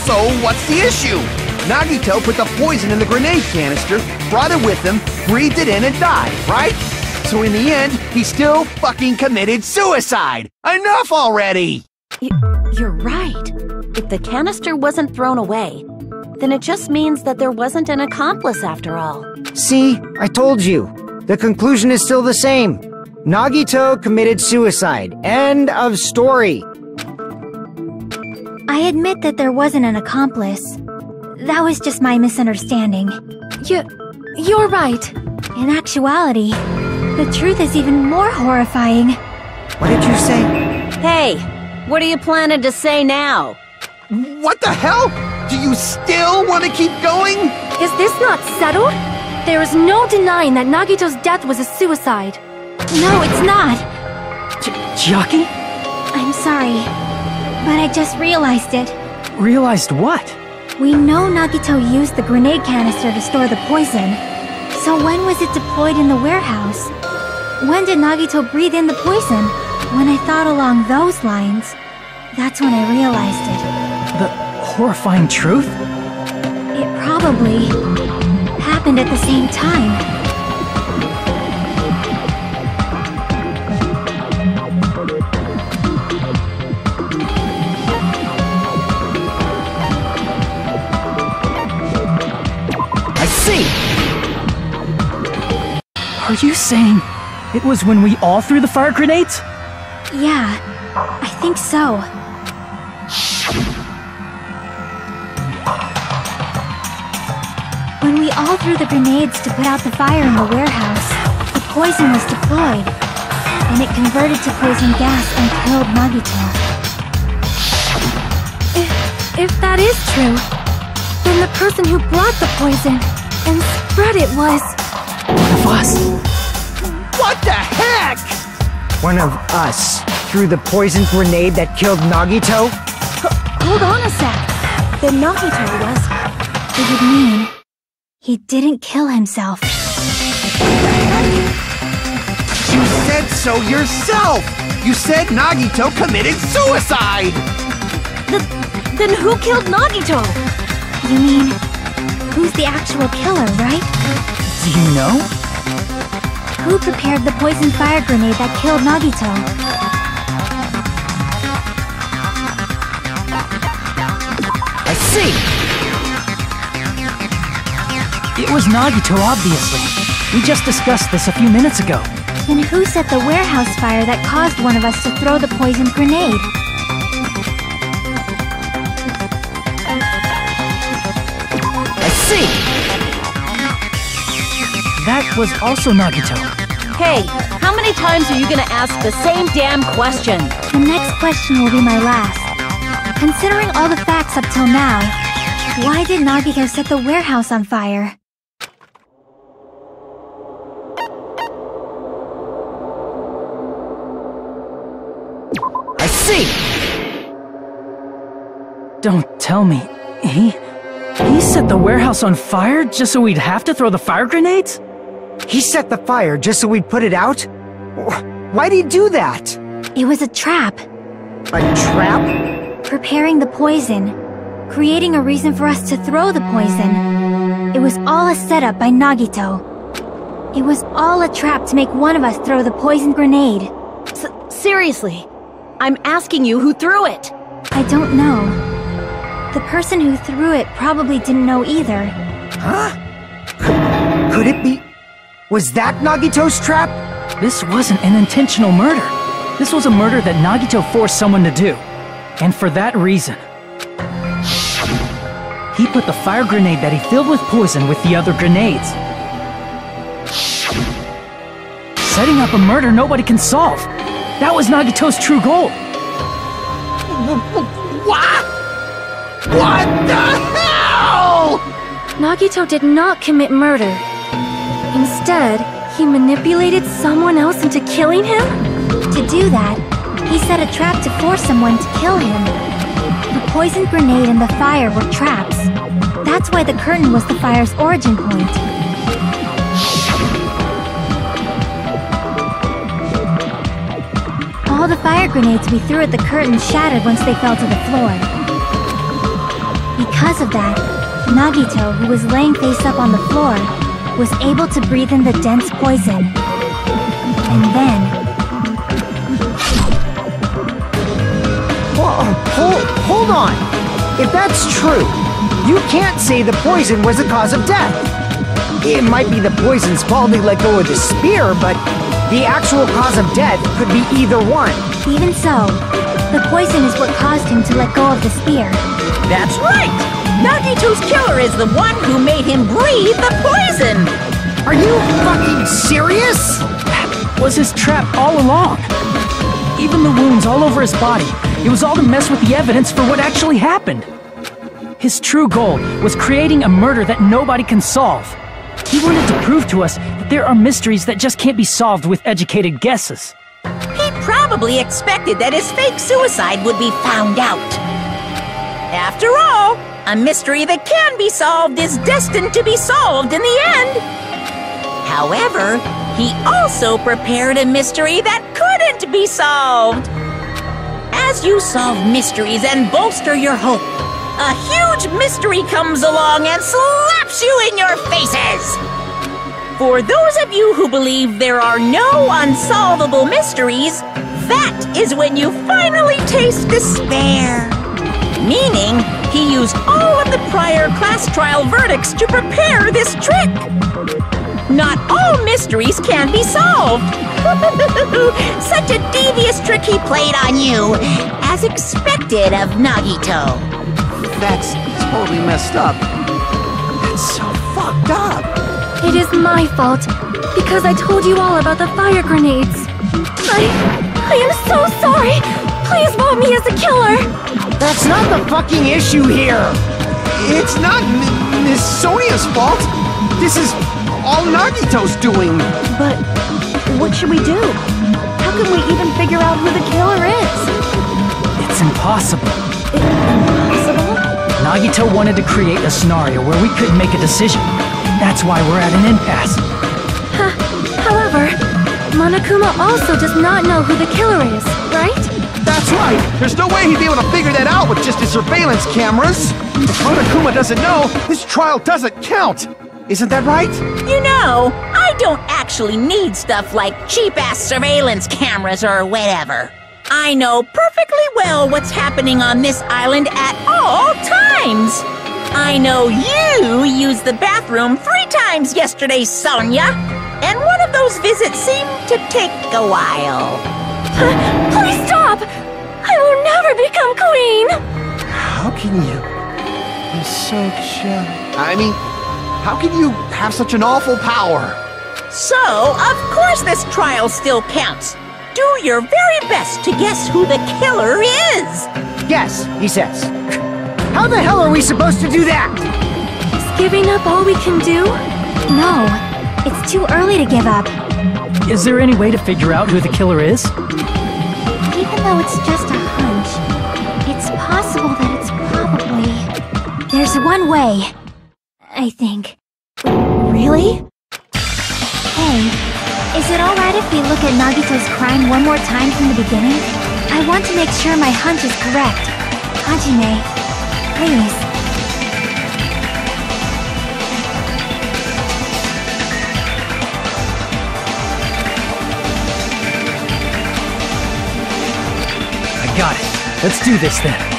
So, what's the issue? Nagito put the poison in the grenade canister, brought it with him, breathed it in and died, right? So in the end, he still fucking committed suicide! Enough already! You're right. If the canister wasn't thrown away, then it just means that there wasn't an accomplice after all. See, I told you. The conclusion is still the same. Nagito committed suicide. End of story. I admit that there wasn't an accomplice. That was just my misunderstanding. You're right. In actuality, the truth is even more horrifying. What did you say? Hey, what are you planning to say now? What the hell? Do you still want to keep going? Is this not settled? There is no denying that Nagito's death was a suicide. No, it's not. Chiaki? I'm sorry, but I just realized it. Realized what? We know Nagito used the grenade canister to store the poison. So when was it deployed in the warehouse? When did Nagito breathe in the poison? When I thought along those lines, that's when I realized it. The horrifying truth? It probably happened at the same time. I see! Are you saying it was when we all threw the fire grenades? Yeah, I think so. When we all threw the grenades to put out the fire in the warehouse, the poison was deployed, and it converted to poison gas and killed Nagito. If that is true, then the person who brought the poison and spread it was... One of us. What the heck? One of us threw the poison grenade that killed Nagito? Hold on a sec. Then Nagito was... It would mean... he didn't kill himself. You said so yourself! You said Nagito committed suicide! Then who killed Nagito? You mean... who's the actual killer, right? Do you know? Who prepared the poison fire grenade that killed Nagito? I see! It was Nagito, obviously. We just discussed this a few minutes ago. Then who set the warehouse fire that caused one of us to throw the poisoned grenade? I see! That was also Nagito. Hey, how many times are you gonna ask the same damn question? The next question will be my last. Considering all the facts up till now, why did Nagito set the warehouse on fire? I see! Don't tell me. He set the warehouse on fire just so we'd have to throw the fire grenades? He set the fire just so we'd put it out? Why'd he do that? It was a trap. A trap? Preparing the poison. Creating a reason for us to throw the poison. It was all a setup by Nagito. It was all a trap to make one of us throw the poisoned grenade. Seriously, I'm asking you who threw it. I don't know. The person who threw it probably didn't know either. Huh? Could it be... was that Nagito's trap? This wasn't an intentional murder. This was a murder that Nagito forced someone to do. And for that reason, he put the fire grenade that he filled with poison with the other grenades. Setting up a murder nobody can solve. That was Nagito's true goal. What? What the hell? Nagito did not commit murder. Instead, he manipulated someone else into killing him? To do that, he set a trap to force someone to kill him. The poisoned grenade and the fire were traps. That's why the curtain was the fire's origin point. All all the fire grenades we threw at the curtain shattered once they fell to the floor. Because of that, Nagito, who was laying face up on the floor, was able to breathe in the dense poison. And then... Hold on! If that's true, you can't say the poison was the cause of death. It might be the poison's fault they let go of the spear, but the actual cause of death could be either one. Even so, the poison is what caused him to let go of the spear. That's right! Nagito's killer is the one who made him breathe the poison! Are you fucking serious? That was his trap all along. Even the wounds all over his body, it was all to mess with the evidence for what actually happened. His true goal was creating a murder that nobody can solve. He wanted to prove to us that there are mysteries that just can't be solved with educated guesses. He probably expected that his fake suicide would be found out. After all, a mystery that can be solved is destined to be solved in the end. However, he also prepared a mystery that couldn't be solved. As you solve mysteries and bolster your hope, a huge mystery comes along and slaps you in your faces! For those of you who believe there are no unsolvable mysteries, that is when you finally taste despair. Meaning, he used all of the prior class trial verdicts to prepare this trick. Not all mysteries can be solved. Such a devious trick he played on you, as expected of Nagito. That's totally messed up. That's so fucked up. It is my fault, because I told you all about the fire grenades. I am so sorry! Please vote me as the killer! That's not the fucking issue here! It's not Miss Sonia's fault. This is all Nagito's doing. But what should we do? How can we even figure out who the killer is? It's impossible. Impossible? Nagito wanted to create a scenario where we couldn't make a decision. That's why we're at an impasse. However, Monokuma also does not know who the killer is, right? That's right. There's no way he'd be able to figure that out with just his surveillance cameras. If Monokuma doesn't know, this trial doesn't count. Isn't that right? You know, I don't actually need stuff like cheap-ass surveillance cameras or whatever. I know perfectly well what's happening on this island at all times. I know you used the bathroom 3 times yesterday, Sonia. And one of those visits seemed to take a while. Please stop! I will never become queen! How can you? You're so jealous. I mean, how can you have such an awful power? So, of course this trial still counts. Do your very best to guess who the killer is. Yes, he says. How the hell are we supposed to do that? Is giving up all we can do? No, it's too early to give up. Is there any way to figure out who the killer is? Even though it's just a hunch, it's possible that it's probably... There's one way, I think. Really? Hey, is it alright if we look at Nagito's crime one more time from the beginning? I want to make sure my hunch is correct. Hajime, please. I got it. Let's do this then.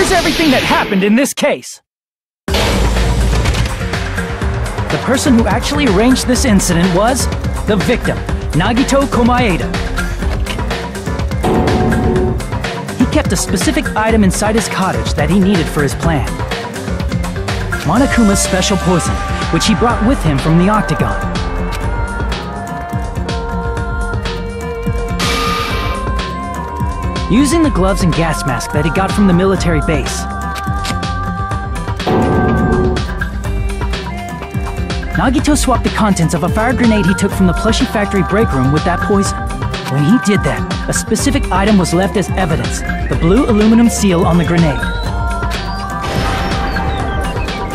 here's everything that happened in this case. The person who actually arranged this incident was the victim, Nagito Komaeda. He kept a specific item inside his cottage that he needed for his plan. Monokuma's special poison, which he brought with him from the Octagon. Using the gloves and gas mask that he got from the military base, Nagito swapped the contents of a fire grenade he took from the plushie factory break room with that poison. When he did that, a specific item was left as evidence, the blue aluminum seal on the grenade.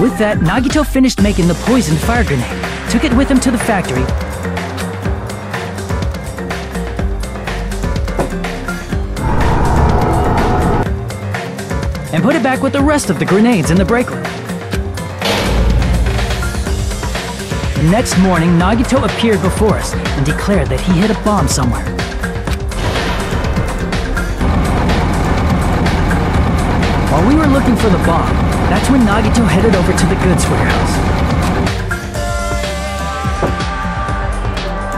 With that, Nagito finished making the poisoned fire grenade, took it with him to the factory, and put it back with the rest of the grenades in the break room. The next morning, Nagito appeared before us and declared that he hid a bomb somewhere. While we were looking for the bomb, that's when Nagito headed over to the goods warehouse.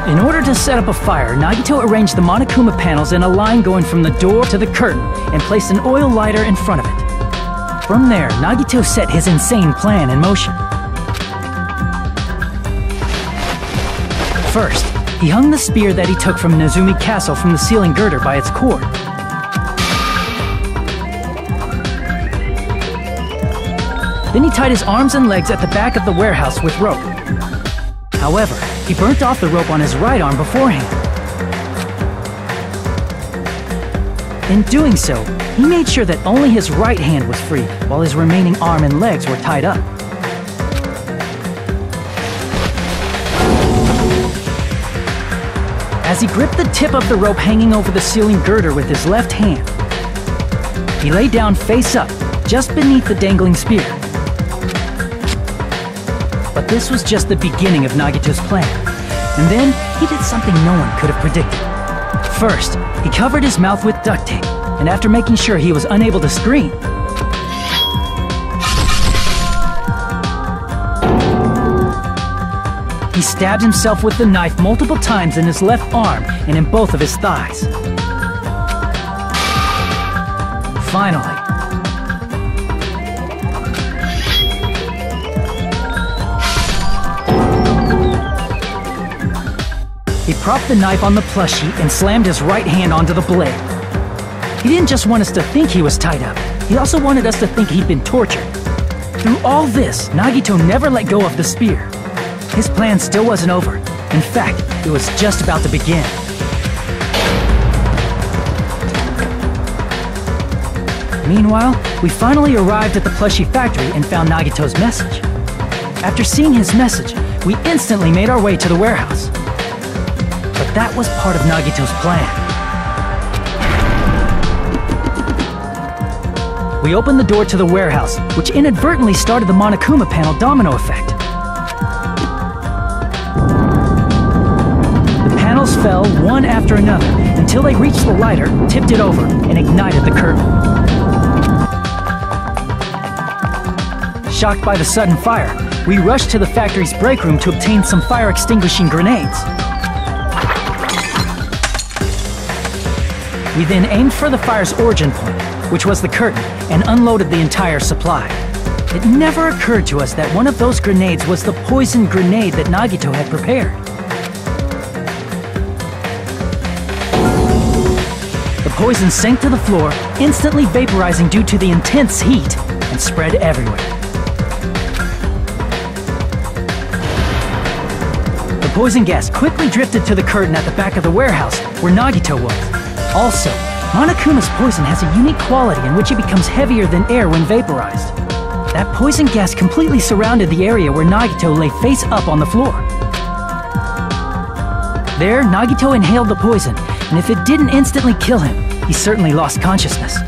In order to set up a fire, Nagito arranged the Monokuma panels in a line going from the door to the curtain and placed an oil lighter in front of it. From there, Nagito set his insane plan in motion. First, he hung the spear that he took from Nezumi Castle from the ceiling girder by its cord. Then he tied his arms and legs at the back of the warehouse with rope. However, he burnt off the rope on his right arm beforehand. In doing so, he made sure that only his right hand was free, while his remaining arm and legs were tied up. As he gripped the tip of the rope hanging over the ceiling girder with his left hand, he lay down face up, just beneath the dangling spear. But this was just the beginning of Nagito's plan. And then, he did something no one could have predicted. First, he covered his mouth with duct tape, and after making sure he was unable to scream, he stabbed himself with the knife multiple times in his left arm and in both of his thighs. Finally, he propped the knife on the plushie and slammed his right hand onto the blade. He didn't just want us to think he was tied up, he also wanted us to think he'd been tortured. Through all this, Nagito never let go of the spear. His plan still wasn't over. In fact, it was just about to begin. Meanwhile, we finally arrived at the plushie factory and found Nagito's message. After seeing his message, we instantly made our way to the warehouse. But that was part of Nagito's plan. We opened the door to the warehouse, which inadvertently started the Monokuma panel domino effect. The panels fell one after another until they reached the lighter, tipped it over, and ignited the curtain. Shocked by the sudden fire, we rushed to the factory's break room to obtain some fire-extinguishing grenades. We then aimed for the fire's origin point, which was the curtain, and unloaded the entire supply. It never occurred to us that one of those grenades was the poison grenade that Nagito had prepared. The poison sank to the floor, instantly vaporizing due to the intense heat, and spread everywhere. The poison gas quickly drifted to the curtain at the back of the warehouse, where Nagito was. Also, Monokuma's poison has a unique quality in which it becomes heavier than air when vaporized. That poison gas completely surrounded the area where Nagito lay face up on the floor. There, Nagito inhaled the poison, and if it didn't instantly kill him, he certainly lost consciousness.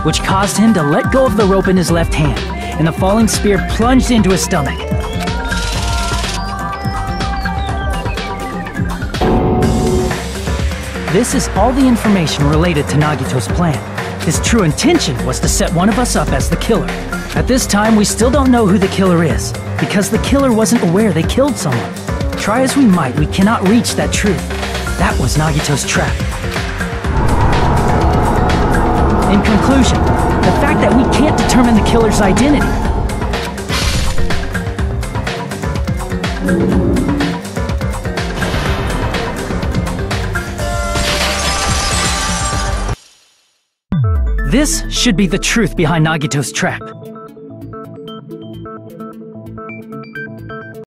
Which caused him to let go of the rope in his left hand, and the falling spear plunged into his stomach. This is all the information related to Nagito's plan. His true intention was to set one of us up as the killer. At this time, we still don't know who the killer is, because the killer wasn't aware they killed someone. Try as we might, we cannot reach that truth. That was Nagito's trap. In conclusion, the fact that we can't determine the killer's identity. This should be the truth behind Nagito's trap.